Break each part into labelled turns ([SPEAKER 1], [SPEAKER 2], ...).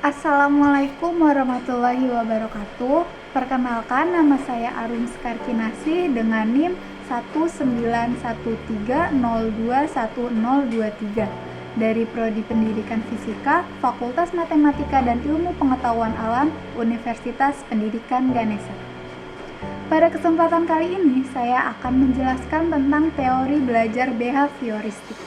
[SPEAKER 1] Assalamualaikum warahmatullahi wabarakatuh. Perkenalkan, nama saya Arum Skarkinasi dengan NIM 19130210023 dari Prodi Pendidikan Fisika, Fakultas Matematika dan Ilmu Pengetahuan Alam, Universitas Pendidikan Ganesha. Pada kesempatan kali ini, saya akan menjelaskan tentang teori belajar behavioristik.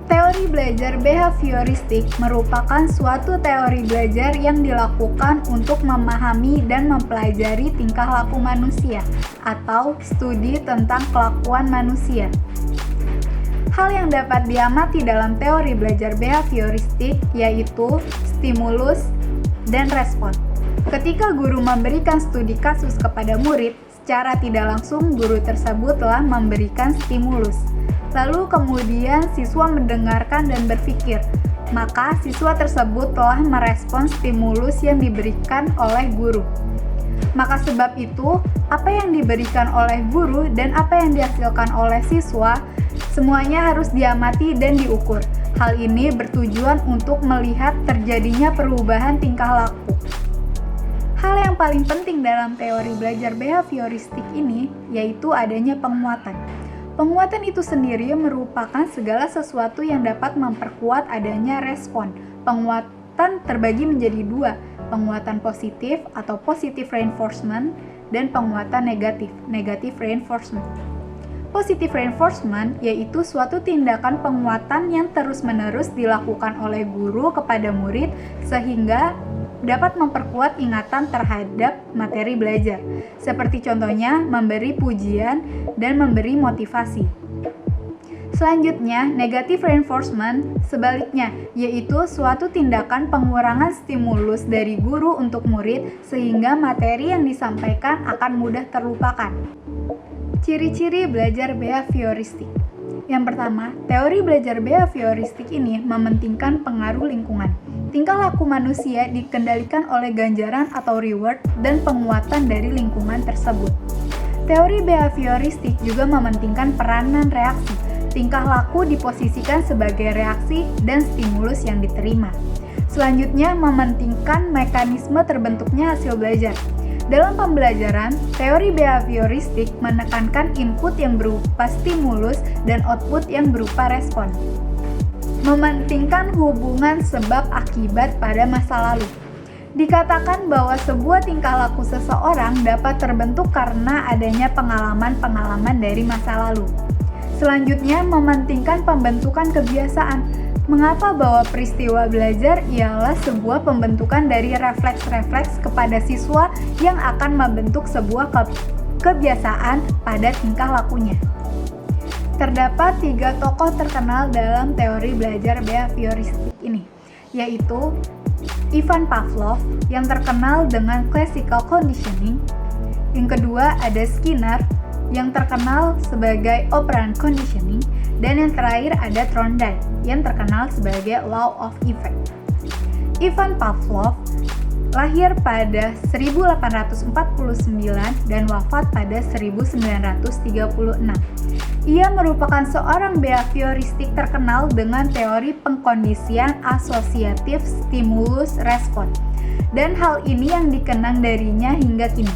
[SPEAKER 1] Teori belajar behavioristik merupakan suatu teori belajar yang dilakukan untuk memahami dan mempelajari tingkah laku manusia atau studi tentang kelakuan manusia. Hal yang dapat diamati dalam teori belajar behavioristik yaitu stimulus dan respon. Ketika guru memberikan studi kasus kepada murid, secara tidak langsung guru tersebut telah memberikan stimulus. Lalu kemudian siswa mendengarkan dan berpikir, maka siswa tersebut telah merespons stimulus yang diberikan oleh guru. Maka sebab itu, apa yang diberikan oleh guru dan apa yang dihasilkan oleh siswa, semuanya harus diamati dan diukur. Hal ini bertujuan untuk melihat terjadinya perubahan tingkah laku. Hal yang paling penting dalam teori belajar behavioristik ini yaitu adanya penguatan. Penguatan itu sendiri merupakan segala sesuatu yang dapat memperkuat adanya respon. Penguatan terbagi menjadi dua, penguatan positif atau positive reinforcement dan penguatan negatif, negative reinforcement. Positive reinforcement yaitu suatu tindakan penguatan yang terus-menerus dilakukan oleh guru kepada murid sehingga dapat memperkuat ingatan terhadap materi belajar, seperti contohnya memberi pujian dan memberi motivasi. Selanjutnya, negative reinforcement sebaliknya, yaitu suatu tindakan pengurangan stimulus dari guru untuk murid sehingga materi yang disampaikan akan mudah terlupakan. Ciri-ciri belajar behavioristik. Yang pertama, teori belajar behavioristik ini mementingkan pengaruh lingkungan. Tingkah laku manusia dikendalikan oleh ganjaran atau reward dan penguatan dari lingkungan tersebut. Teori behavioristik juga mementingkan peranan reaksi. Tingkah laku diposisikan sebagai reaksi dan stimulus yang diterima. Selanjutnya, mementingkan mekanisme terbentuknya hasil belajar. Dalam pembelajaran, teori behavioristik menekankan input yang berupa stimulus dan output yang berupa respon. Mementingkan hubungan sebab akibat pada masa lalu. Dikatakan bahwa sebuah tingkah laku seseorang dapat terbentuk karena adanya pengalaman-pengalaman dari masa lalu. Selanjutnya, mementingkan pembentukan kebiasaan. Mengapa bahwa peristiwa belajar ialah sebuah pembentukan dari refleks-refleks kepada siswa yang akan membentuk sebuah kebiasaan pada tingkah lakunya. Terdapat 3 tokoh terkenal dalam teori belajar behavioristik ini, yaitu Ivan Pavlov yang terkenal dengan classical conditioning. Yang kedua ada Skinner yang terkenal sebagai operant conditioning, dan yang terakhir ada Thorndike yang terkenal sebagai law of effect. Ivan Pavlov lahir pada 1849 dan wafat pada 1936. Ia merupakan seorang behavioristik terkenal dengan teori pengkondisian asosiatif stimulus respon, dan hal ini yang dikenang darinya hingga kini.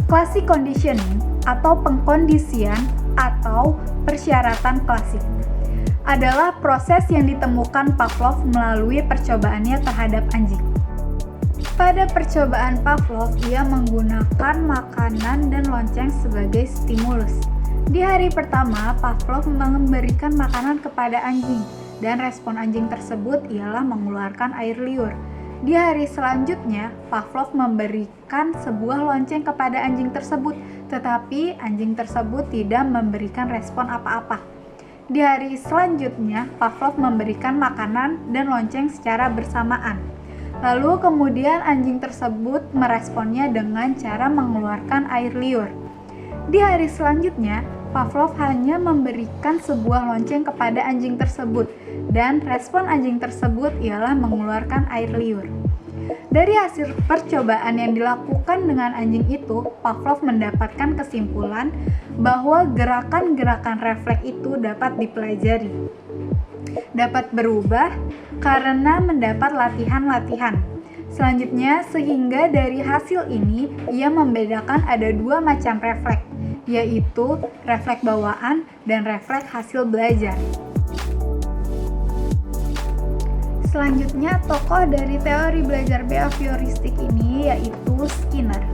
[SPEAKER 1] Classic conditioning atau pengkondisian atau persyaratan klasik adalah proses yang ditemukan Pavlov melalui percobaannya terhadap anjing. Pada percobaan Pavlov, ia menggunakan makanan dan lonceng sebagai stimulus. Di hari pertama, Pavlov memberikan makanan kepada anjing, dan respon anjing tersebut ialah mengeluarkan air liur. Di hari selanjutnya, Pavlov memberikan sebuah lonceng kepada anjing tersebut, tetapi anjing tersebut tidak memberikan respon apa-apa. Di hari selanjutnya, Pavlov memberikan makanan dan lonceng secara bersamaan. Lalu kemudian anjing tersebut meresponnya dengan cara mengeluarkan air liur. Di hari selanjutnya, Pavlov hanya memberikan sebuah lonceng kepada anjing tersebut, dan respon anjing tersebut ialah mengeluarkan air liur. Dari hasil percobaan yang dilakukan dengan anjing itu, Pavlov mendapatkan kesimpulan bahwa gerakan-gerakan refleks itu dapat dipelajari, dapat berubah karena mendapat latihan-latihan. Selanjutnya, sehingga dari hasil ini, ia membedakan ada dua macam refleks, yaitu refleks bawaan dan refleks hasil belajar. Selanjutnya, tokoh dari teori belajar behavioristik ini yaitu Skinner.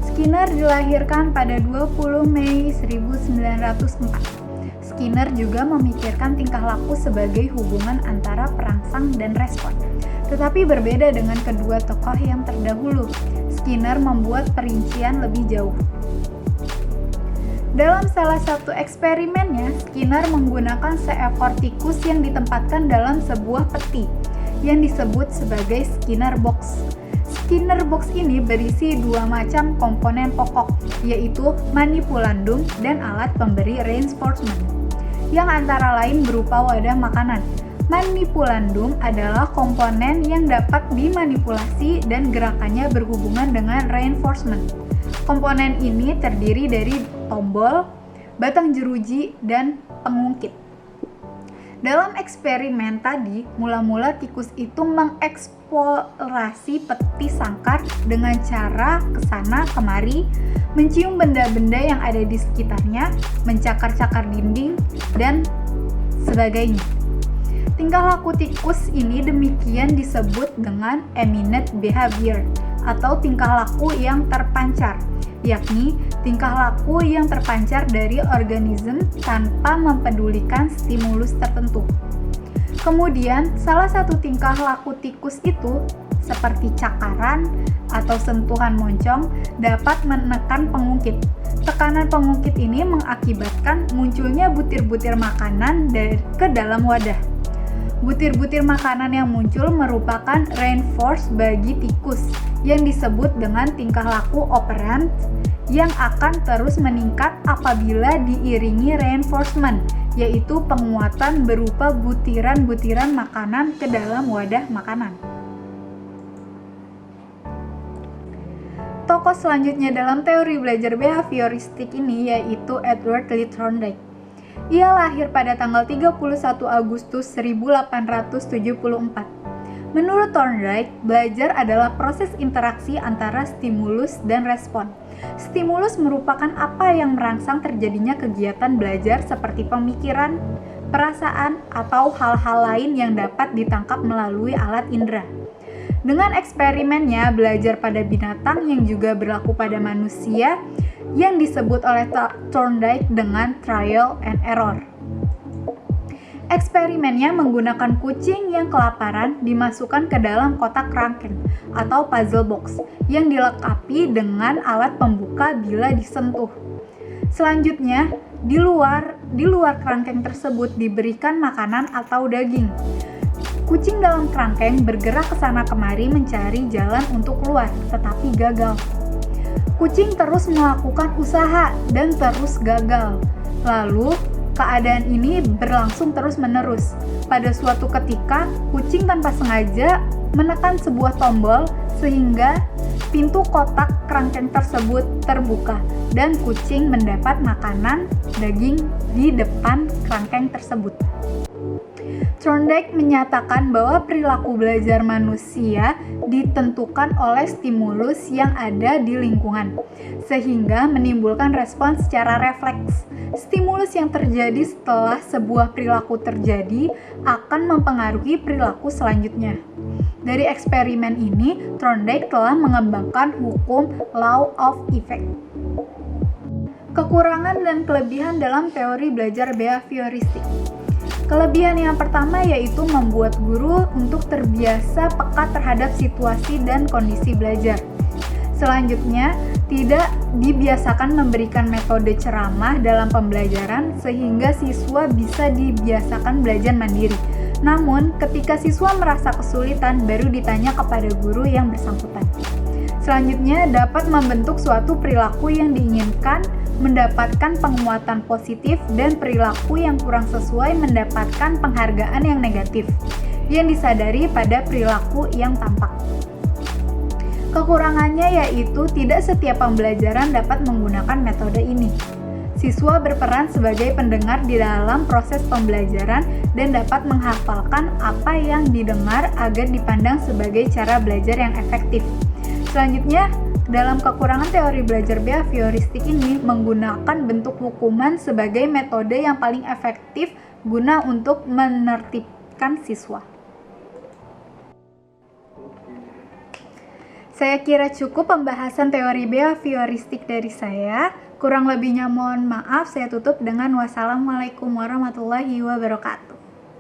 [SPEAKER 1] Skinner dilahirkan pada 20 Mei 1904. Skinner juga memikirkan tingkah laku sebagai hubungan antara perangsang dan respon. Tetapi berbeda dengan kedua tokoh yang terdahulu, Skinner membuat perincian lebih jauh. Dalam salah satu eksperimennya, Skinner menggunakan seekor tikus yang ditempatkan dalam sebuah peti yang disebut sebagai Skinner box. Skinner box ini berisi dua macam komponen pokok, yaitu manipulandum dan alat pemberi reinforcement, yang antara lain berupa wadah makanan. Manipulandum adalah komponen yang dapat dimanipulasi dan gerakannya berhubungan dengan reinforcement. Komponen ini terdiri dari tombol, batang jeruji, dan pengungkit. Dalam eksperimen tadi, mula-mula tikus itu mengeksplorasi peti sangkar dengan cara kesana kemari, mencium benda-benda yang ada di sekitarnya, mencakar-cakar dinding, dan sebagainya. Tingkah laku tikus ini demikian disebut dengan eminent behavior atau tingkah laku yang terpancar, yakni tingkah laku yang terpancar dari organisme tanpa mempedulikan stimulus tertentu. Kemudian, salah satu tingkah laku tikus itu, seperti cakaran atau sentuhan moncong, dapat menekan pengungkit. Tekanan pengungkit ini mengakibatkan munculnya butir-butir makanan ke dalam wadah. Butir-butir makanan yang muncul merupakan reinforce bagi tikus yang disebut dengan tingkah laku operant yang akan terus meningkat apabila diiringi reinforcement, yaitu penguatan berupa butiran-butiran makanan ke dalam wadah makanan. Tokoh selanjutnya dalam teori belajar behavioristik ini yaitu Edward Lee Thorndike. Ia lahir pada tanggal 31 Agustus 1874. Menurut Thorndike, belajar adalah proses interaksi antara stimulus dan respon. Stimulus merupakan apa yang merangsang terjadinya kegiatan belajar seperti pemikiran, perasaan, atau hal-hal lain yang dapat ditangkap melalui alat indera. Dengan eksperimennya, belajar pada binatang yang juga berlaku pada manusia yang disebut oleh Thorndike dengan trial and error. Eksperimennya menggunakan kucing yang kelaparan dimasukkan ke dalam kotak kerangkeng atau puzzle box yang dilengkapi dengan alat pembuka bila disentuh. Selanjutnya, di luar kerangkeng tersebut diberikan makanan atau daging. Kucing dalam kerangkeng bergerak ke sana kemari mencari jalan untuk keluar, tetapi gagal. Kucing terus melakukan usaha dan terus gagal. Lalu, keadaan ini berlangsung terus-menerus. Pada suatu ketika, kucing tanpa sengaja menekan sebuah tombol sehingga pintu kotak kerangkeng tersebut terbuka dan kucing mendapat makanan daging di depan kerangkeng tersebut. Thorndike menyatakan bahwa perilaku belajar manusia ditentukan oleh stimulus yang ada di lingkungan, sehingga menimbulkan respons secara refleks. Stimulus yang terjadi setelah sebuah perilaku terjadi akan mempengaruhi perilaku selanjutnya. Dari eksperimen ini, Thorndike telah mengembangkan hukum law of effect. Kekurangan dan kelebihan dalam teori belajar behavioristik. Kelebihan yang pertama yaitu membuat guru untuk terbiasa peka terhadap situasi dan kondisi belajar. Selanjutnya, tidak dibiasakan memberikan metode ceramah dalam pembelajaran sehingga siswa bisa dibiasakan belajar mandiri. Namun, ketika siswa merasa kesulitan, baru ditanya kepada guru yang bersangkutan. Selanjutnya, dapat membentuk suatu perilaku yang diinginkan, mendapatkan penguatan positif, dan perilaku yang kurang sesuai mendapatkan penghargaan yang negatif, yang disadari pada perilaku yang tampak. Kekurangannya yaitu tidak setiap pembelajaran dapat menggunakan metode ini. Siswa berperan sebagai pendengar di dalam proses pembelajaran dan dapat menghafalkan apa yang didengar agar dipandang sebagai cara belajar yang efektif. Selanjutnya, dalam kekurangan teori belajar behavioristik ini menggunakan bentuk hukuman sebagai metode yang paling efektif guna untuk menertibkan siswa. Saya kira cukup pembahasan teori behavioristik dari saya. Kurang lebihnya mohon maaf, saya tutup dengan wassalamualaikum warahmatullahi wabarakatuh.